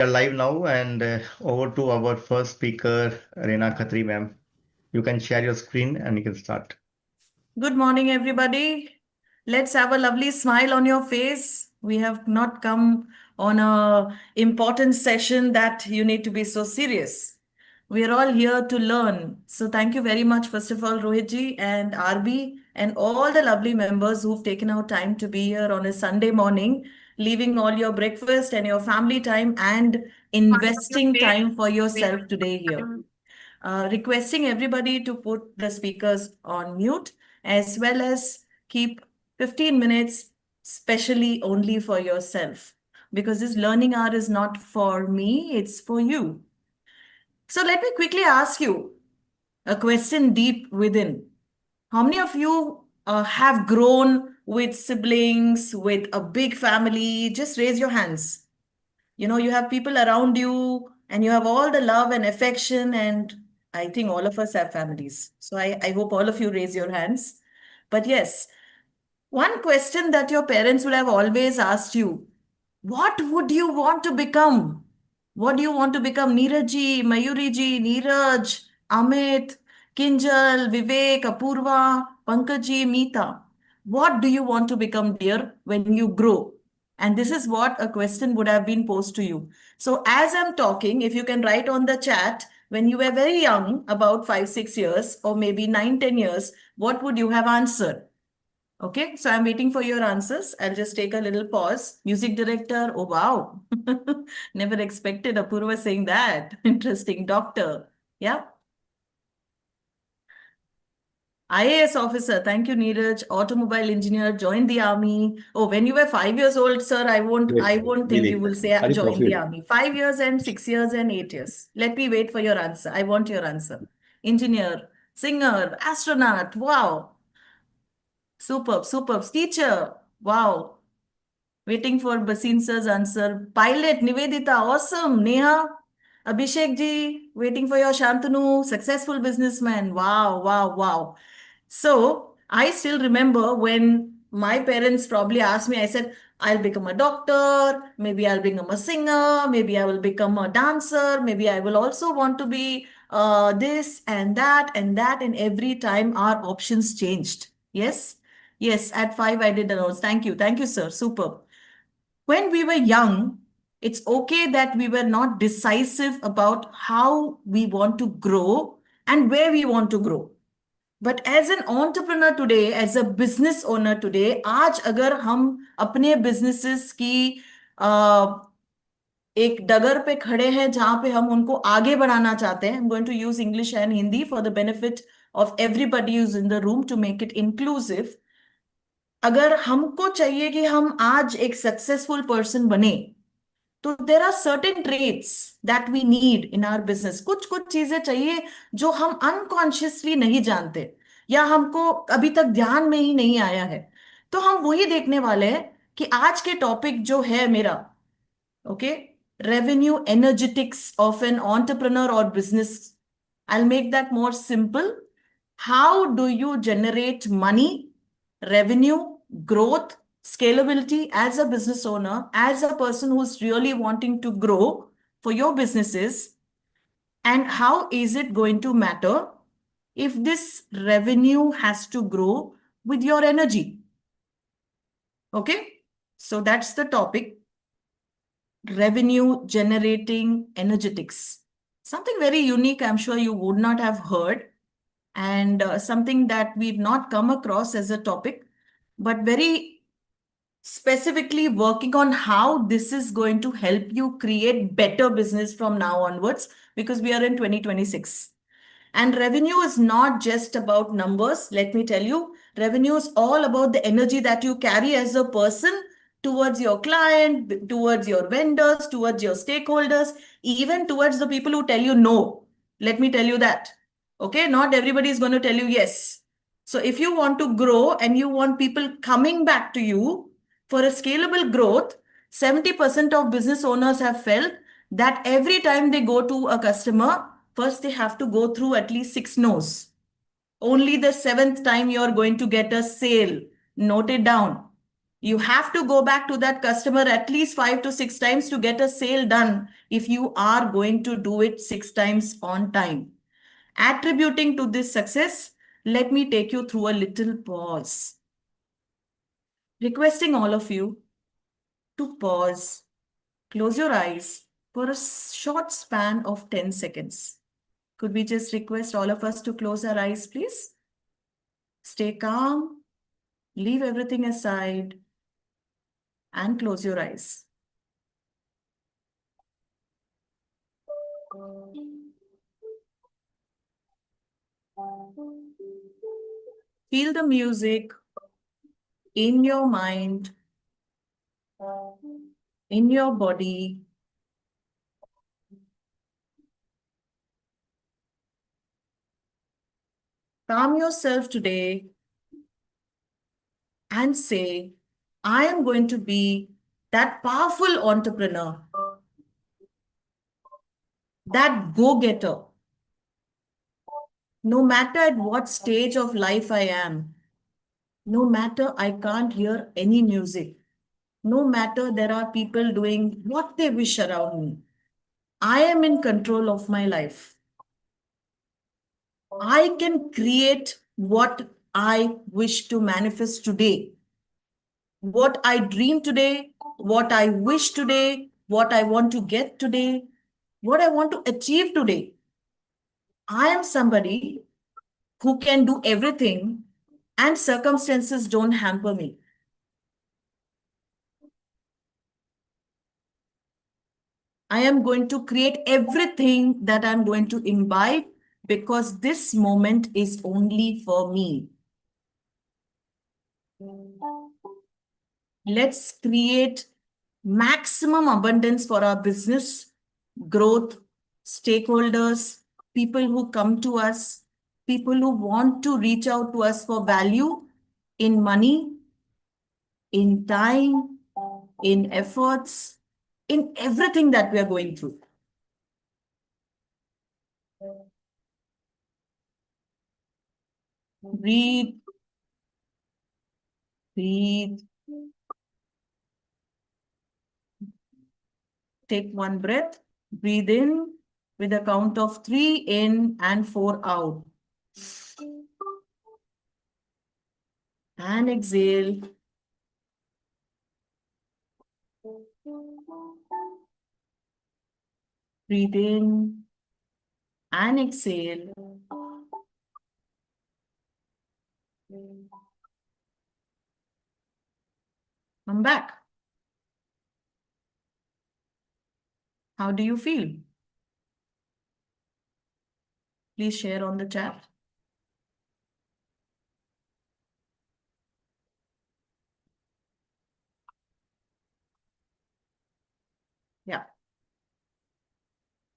We are live now and over to our first speaker, Raina Khatri, ma'am. You can share your screen and you can start. Good morning, everybody. Let's have a lovely smile on your face. We have not come on a important session that you need to be so serious. We are all here to learn. So thank you very much, first of all, Rohitji and RB and all the lovely members who've taken out time to be here on a Sunday morning, leaving all your breakfast and your family time and investing time for yourself today here. Requesting everybody to put the speakers on mute as well as keep 15 minutes specially only for yourself because this learning hour is not for me, it's for you. So let me quickly ask you a question deep within. How many of you have grown with siblings, with a big family? Just raise your hands. You have people around you and you have all the love and affection. And I think all of us have families. So I hope all of you raise your hands. But yes, one question that your parents would have always asked you, what would you want to become? What do you want to become? Neerajji, Mayuriji, Neeraj, Amit, Kinjal, Vivek, Apurva, Pankajji, Meeta. What do you want to become, dear, when you grow? And this is what a question would have been posed to you. So as I'm talking, if you can write on the chat, when you were very young, about 5, 6 years, or maybe 9, 10 years, what would you have answered? Okay, so I'm waiting for your answers. I'll just take a little pause. Music director, oh wow. Never expected Apurva saying that. Interesting. Doctor. Yeah. IAS officer. Thank you, Neeraj. Automobile engineer, joined the army. Oh, when you were 5 years old, sir, I won't Wait, I won't think you Didi, will say are you join the coffee? army. 5 years and 6 years and 8 years. Let me wait for your answer. I want your answer. Engineer, singer, astronaut. Wow. Superb, superb. Teacher. Wow. Waiting for Basin sir's answer. Pilot, Nivedita, awesome. Neha, Abhishek ji, waiting for your Shantanu, successful businessman. Wow, wow, wow. So I still remember when my parents probably asked me, I said, I'll become a doctor, maybe I'll become a singer, maybe I will become a dancer, maybe I will also want to be this and that and that. And every time our options changed. Yes? Yes, at 5 I did announce. Thank you. Thank you, sir. Superb. When we were young, it's okay that we were not decisive about how we want to grow and where we want to grow. But as an entrepreneur today, as a business owner today, आज अगर हम अपने businesses की एक डगर पे खड़े हैं जहां पे हम उनको आगे बढ़ाना चाहते हैं, I'm going to use English and Hindi for the benefit of everybody who's in the room to make it inclusive. अगर हमको चाहिए कि हम आज एक सक्सेसफुल पर्सन बने तो there are certain traits that we need in our business. कुछ कुछ चीजें चाहिए जो हम अनकॉन्शियसली नहीं जानते या हमको अभी तक ध्यान में ही नहीं आया है. तो हम वही देखने वाले हैं कि आज के टॉपिक जो है मेरा, okay, revenue energetics of an entrepreneur or business. I'll make that more simple. How do you generate money, revenue, growth, scalability as a business owner, as a person who's really wanting to grow for your businesses? And how is it going to matter if this revenue has to grow with your energy? Okay, so that's the topic. Revenue generating energetics. Something very unique, I'm sure you would not have heard, and something that we've not come across as a topic, but very specifically working on how this is going to help you create better business from now onwards because we are in 2026. And revenue is not just about numbers. Let me tell you, revenue is all about the energy that you carry as a person towards your client, towards your vendors, towards your stakeholders, even towards the people who tell you no. Let me tell you that. Okay, not everybody is going to tell you yes. So if you want to grow and you want people coming back to you for a scalable growth, 70% of business owners have felt that every time they go to a customer, first they have to go through at least 6 no's. Only the seventh time you're going to get a sale. Note it down. You have to go back to that customer at least 5 to 6 times to get a sale done if you are going to do it 6 times on time. Attributing to this success, let me take you through a little pause. Requesting all of you to pause, close your eyes for a short span of 10 seconds. Could we just request all of us to close our eyes, please? Stay calm, leave everything aside, and close your eyes. Feel the music in your mind, in your body. Calm yourself today and say, I am going to be that powerful entrepreneur, that go-getter, no matter at what stage of life I am, no matter I can't hear any music, no matter there are people doing what they wish around me. I am in control of my life. I can create what I wish to manifest today, what I dream today, what I wish today, what I want to get today, what I want to achieve today. I am somebody who can do everything and circumstances don't hamper me. I am going to create everything that I'm going to imbibe because this moment is only for me. Let's create maximum abundance for our business, growth, stakeholders, people who come to us, people who want to reach out to us for value in money, in time, in efforts, in everything that we are going through. Breathe, breathe. Take one breath. Breathe in with a count of 3 in and 4 out. And exhale. Breathe in and exhale. Come back. How do you feel? Please share on the chat. Yeah.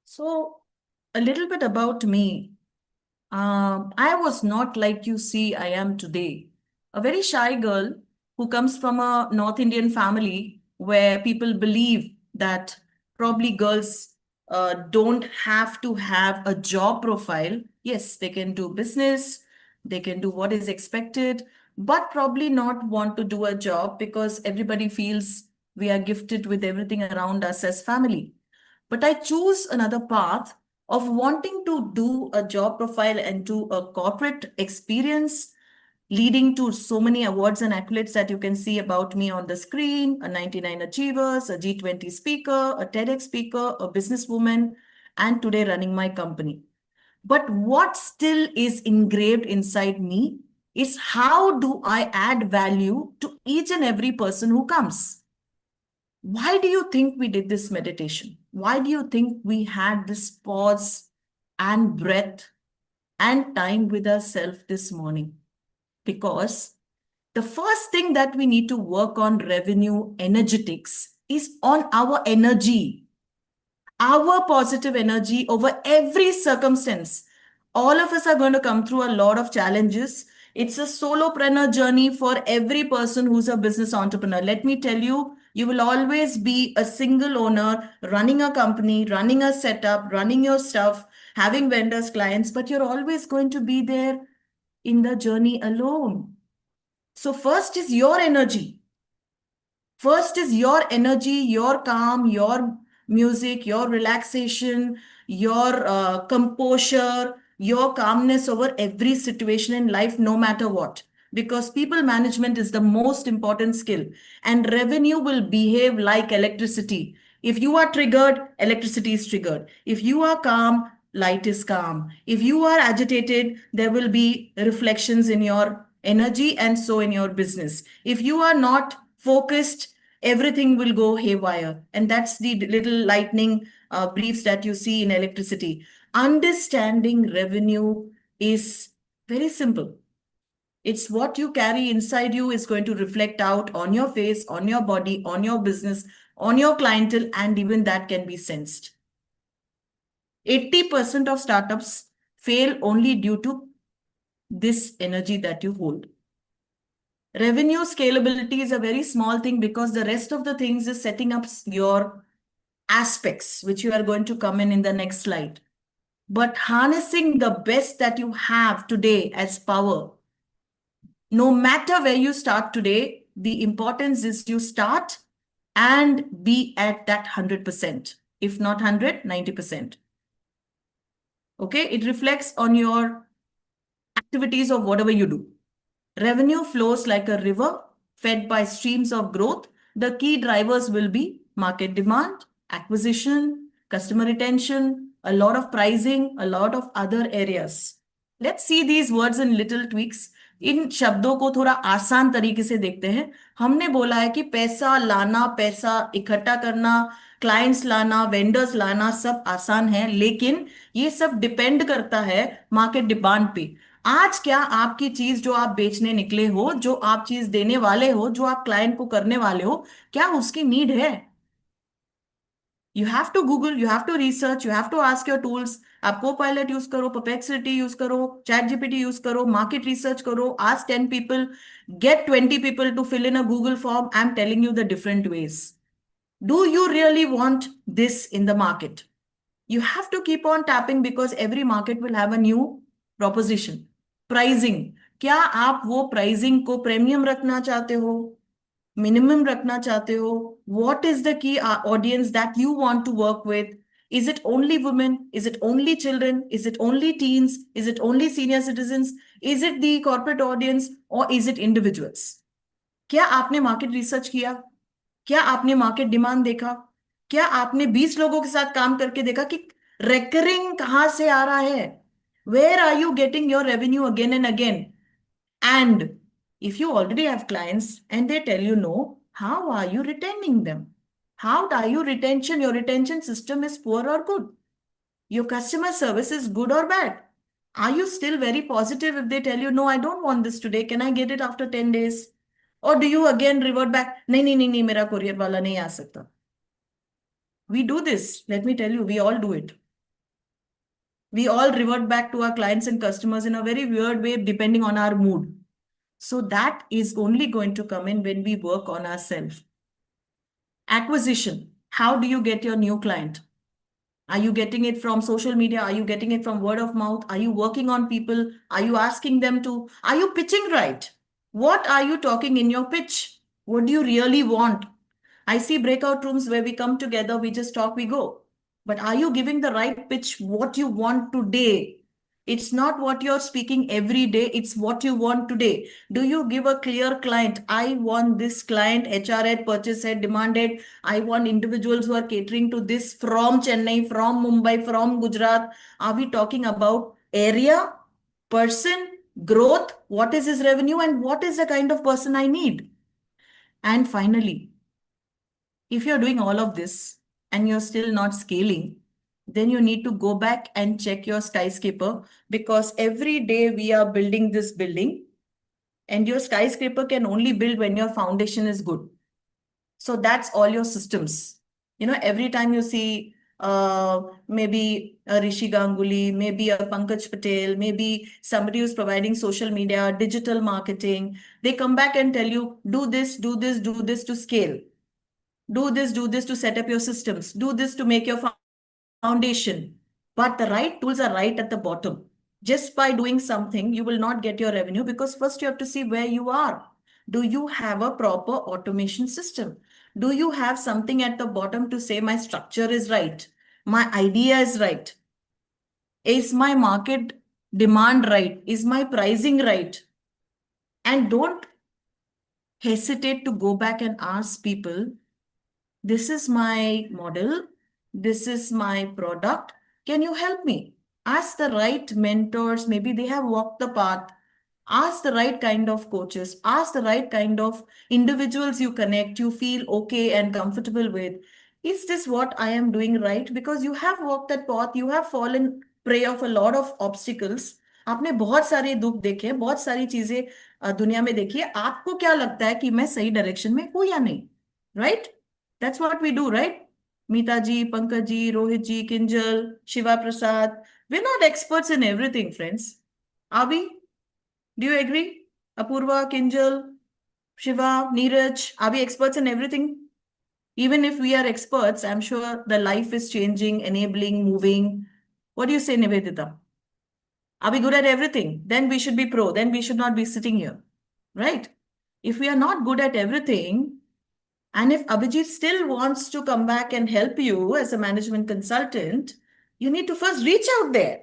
So, a little bit about me. I was not like you see I am today. A very shy girl who comes from a North Indian family where people believe that probably girls don't have to have a job profile. Yes, they can do business, they can do what is expected, but probably not want to do a job because everybody feels we are gifted with everything around us as family. But I choose another path of wanting to do a job profile and to a corporate experience, leading to so many awards and accolades that you can see about me on the screen, a 99 Achievers, a G20 speaker, a TEDx speaker, a businesswoman, and today running my company. But what still is engraved inside me is how do I add value to each and every person who comes? Why do you think we did this meditation? Why do you think we had this pause and breath and time with ourselves this morning? Because the first thing that we need to work on revenue energetics is on our energy, our positive energy over every circumstance. All of us are going to come through a lot of challenges. It's a solopreneur journey for every person who's a business entrepreneur. Let me tell you, you will always be a single owner running a company, running a setup, running your stuff, having vendors, clients, but you're always going to be there in the journey alone. So, first is your energy. First is your energy, your calm, your music, your relaxation, your composure, your calmness over every situation in life, no matter what. Because people management is the most important skill, and revenue will behave like electricity. If you are triggered, electricity is triggered. If you are calm, light is calm. If you are agitated, there will be reflections in your energy and so in your business. If you are not focused, everything will go haywire. And that's the little lightning briefs that you see in electricity. Understanding revenue is very simple. It's what you carry inside you is going to reflect out on your face, on your body, on your business, on your clientele, and even that can be sensed. 80% of startups fail only due to this energy that you hold. Revenue scalability is a very small thing because the rest of the things is setting up your aspects, which you are going to come in the next slide. But harnessing the best that you have today as power, no matter where you start today, the importance is you start and be at that 100%. If not 100, 90%. Okay, it reflects on your activities of whatever you do. Revenue flows like a river fed by streams of growth. The key drivers will be market demand, acquisition, customer retention, a lot of pricing, a lot of other areas. Let's see these words in little tweaks. इन शब्दों को थोड़ा आसान तरीके से देखते हैं. हमने बोला है कि पैसा लाना, पैसा इकट्ठा करना, क्लाइंट्स लाना, वेंडर्स लाना सब आसान है, लेकिन ये सब डिपेंड करता है मार्केट डिमांड पे. आज क्या आपकी चीज जो आप बेचने निकले हो, जो आप चीज देने वाले हो, जो आप क्लाइंट को करने वाले हो, क्या उसकी नीड है? You have to Google, you have to research, you have to ask your tools. आप कोपायलट यूज करो, परप्लेक्सिटी यूज करो, चैट जीपीटी यूज करो, मार्केट रिसर्च करो, ask 10 people, get 20 people to fill in a Google form. I am telling you the different ways. Do you really want this in the market? You have to keep on tapping because every market will have a new proposition. Pricing. क्या आप वो pricing को premium रखना चाहते हो? Minimum रखना चाहते हो? What is the key audience that you want to work with? Is it only women? Is it only children? Is it only teens? Is it only senior citizens? Is it the corporate audience or is it individuals? क्या आपने market research किया? क्या आपने market demand देखा? क्या आपने 20 लोगों के साथ काम करके देखा कि रेकरिंग कहां से आ रहा है? Where are you getting your revenue again and again? And if you already have clients and they tell you no, how are you retaining them? How are you retention? Your retention system is poor और good? Your customer service is good or bad? Are you still very positive if they tell you, no, I don't want this today. Can I get it after 10 days? Or do you again revert back? नहीं नहीं नहीं नहीं मेरा courier वाला नहीं आ सकता. We do this. Let me tell you, we all do it. We all revert back to our clients and customers in a very weird way, depending on our mood. So that is only going to come in when we work on ourselves. Acquisition. How do you get your new client? Are you getting it from social media? Are you getting it from word of mouth? Are you working on people? Are you asking them to? Are you pitching right? What are you talking in your pitch? What do you really want? I see breakout rooms where we come together, we just talk, we go. But are you giving the right pitch, what you want today? It's not what you're speaking every day, it's what you want today. Do you give a clear client? I want this client, HR head, purchase head, demand head. I want individuals who are catering to this from Chennai, from Mumbai, from Gujarat. Are we talking about area, person, growth? What is his revenue and what is the kind of person I need? And finally, if you're doing all of this and you're still not scaling, then you need to go back and check your skyscraper, because every day we are building this building and your skyscraper can only build when your foundation is good. So that's all your systems. You know, every time you see maybe a Rishi Ganguly, maybe a Pankaj Patel, maybe somebody who's providing social media, digital marketing, they come back and tell you, do this, do this, do this to scale. Do this to set up your systems. Do this to make your foundation. But the right tools are right at the bottom. Just by doing something, you will not get your revenue because first you have to see where you are. Do you have a proper automation system? Do you have something at the bottom to say my structure is right? My idea is right? Is my market demand right? Is my pricing right? And don't hesitate to go back and ask people, this is my model, this is my product. Can you help me? Ask the right mentors, maybe they have walked the path. Ask the right kind of coaches, ask the right kind of individuals you connect, you feel okay and comfortable with. Is this what I am doing right? Because you have walked that path, you have fallen prey of a lot of obstacles. आपने बहुत सारे दुख देखे हैं, बहुत सारी चीजें दुनिया में देखी है. आपको क्या लगता है कि मैं सही डायरेक्शन में हूं या नहीं? Right? That's what we do, right? Meeta ji, Pankaj ji, Rohit ji, Kinjal, Shiva Prasad. We're not experts in everything, friends. Are we? Do you agree? Apurva, Kinjal, Shiva, Neeraj, are we experts in everything? Even if we are experts, I'm sure the life is changing, enabling, moving. What do you say, Nivedita? Are we good at everything? Then we should be pro. Then we should not be sitting here, right? If we are not good at everything, and if Abhijit still wants to come back and help you as a management consultant, you need to first reach out there.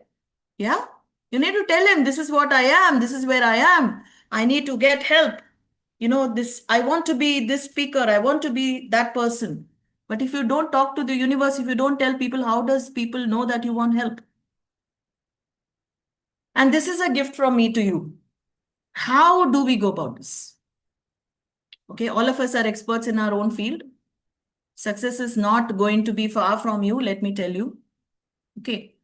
Yeah? You need to tell him, this is what I am, this is where I am. I need to get help. This, I want to be this speaker, I want to be that person. But if you don't talk to the universe, if you don't tell people, how does people know that you want help? And this is a gift from me to you. How do we go about this? Okay, all of us are experts in our own field. Success is not going to be far from you, let me tell you. Okay,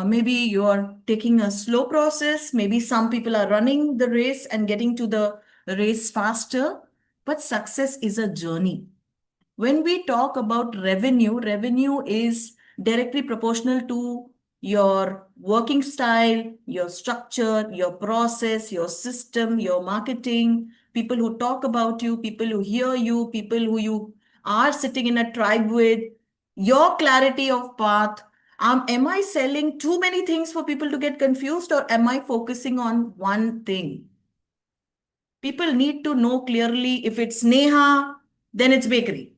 maybe you're taking a slow process. Maybe some people are running the race and getting to the race faster. But success is a journey. When we talk about revenue, revenue is directly proportional to your working style, your structure, your process, your system, your marketing, people who talk about you, people who hear you, people who you are sitting in a tribe with, your clarity of path. Am I selling too many things for people to get confused, or am I focusing on one thing? People need to know clearly. If it's Neha, then it's bakery.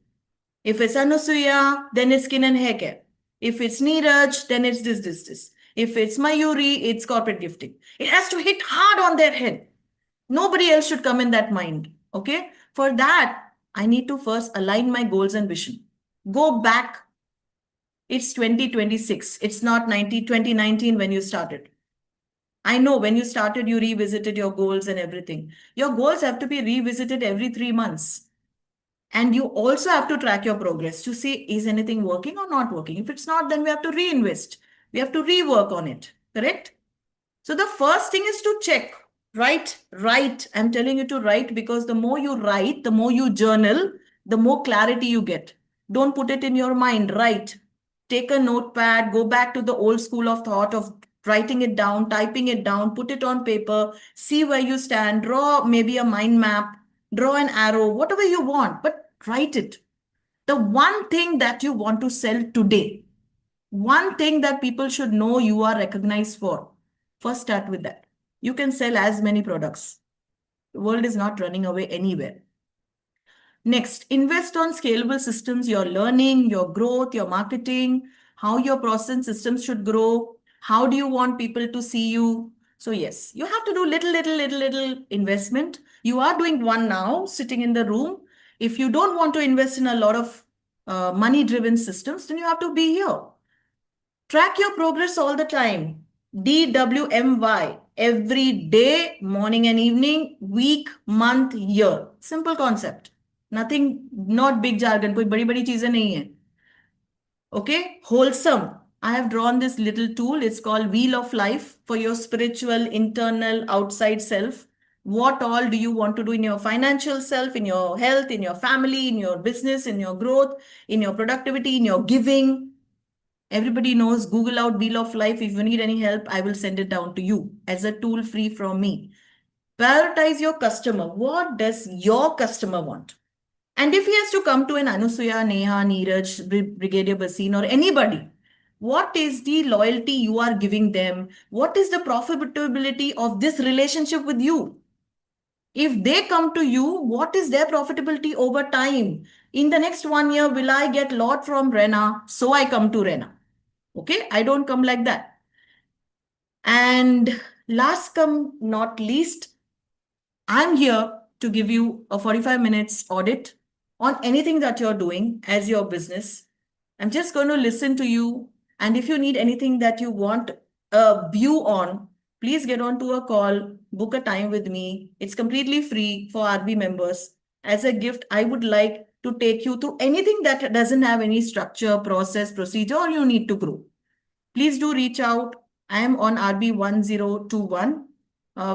If it's Anusuya, then it's skin and hair care. If it's Neeraj, then it's this. If it's Mayuri, it's corporate gifting. It has to hit hard on their head. Nobody else should come in that mind. Okay? For that, I need to first align my goals and vision. Go back. It's 2026. It's not 2019 when you started. I know when you started, you revisited your goals and everything. Your goals have to be revisited every 3 months. And you also have to track your progress to see, is anything working or not working? If it's not, then we have to reinvest. We have to rework on it. Correct? So the first thing is to check. Write. I'm telling you to write, because the more you write, the more you journal, the more clarity you get. Don't put it in your mind. Write. Take a notepad, go back to the old school of thought of writing it down, typing it down, put it on paper, see where you stand, draw maybe a mind map, draw an arrow, whatever you want, but write it. The one thing that you want to sell today, one thing that people should know you are recognized for. First, start with that. You can sell as many products. The world is not running away anywhere. Next, invest on scalable systems, your learning, your growth, your marketing, how your process systems should grow. How do you want people to see you? So yes, you have to do little investment. You are doing one now, sitting in the room. If you don't want to invest in a lot of money-driven systems, then you have to be here. Track your progress all the time. DWMY. Every day, morning and evening, week, month, year. Simple concept. Nothing, not big jargon. कोई बड़ी बड़ी चीजें नहीं है. Okay, wholesome. I have drawn this little tool. It's called Wheel of Life for your spiritual, internal, outside self. What all do you want to do in your financial self, in your health, in your family, in your business, in your growth, in your productivity, in your giving? Everybody knows, Google out Wheel of Life. If you need any help, I will send it down to you as a tool free from me. Prioritize your customer. What does your customer want? And if he has to come to an Anusuya, Neha, Neeraj, Brigadier Basin, or anybody, what is the loyalty you are giving them? What is the profitability of this relationship with you? If they come to you, what is their profitability over time? In the next 1 year, will I get lot from Rena? So I come to Rena. Okay, I don't come like that. And last come not least, I'm here to give you a 45 minutes audit on anything that you're doing as your business. I'm just going to listen to you. And if you need anything that you want a view on, please get on to a call, book a time with me. It's completely free for RB members. As a gift, I would like to take you through anything that doesn't have any structure, process, procedure, or you need to grow. Please do reach out. I am on RB1021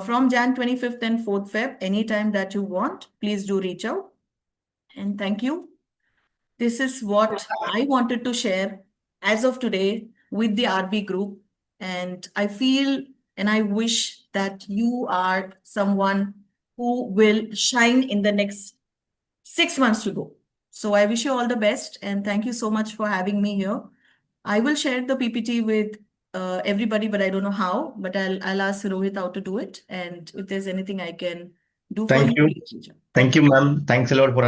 from Jan 25th and 4th Feb. Anytime that you want, please do reach out. And thank you. This is what I wanted to share as of today with the RB group. And I feel and I wish that you are someone who will shine in the next 6 months to go. So I wish you all the best and thank you so much for having me here. I will share the PPT with everybody, but I don't know how. But I'll ask Rohit how to do it. And if there's anything I can do for Thank you, you. please reach out. Thank Thank you, you. ma'am. Thanks a lot for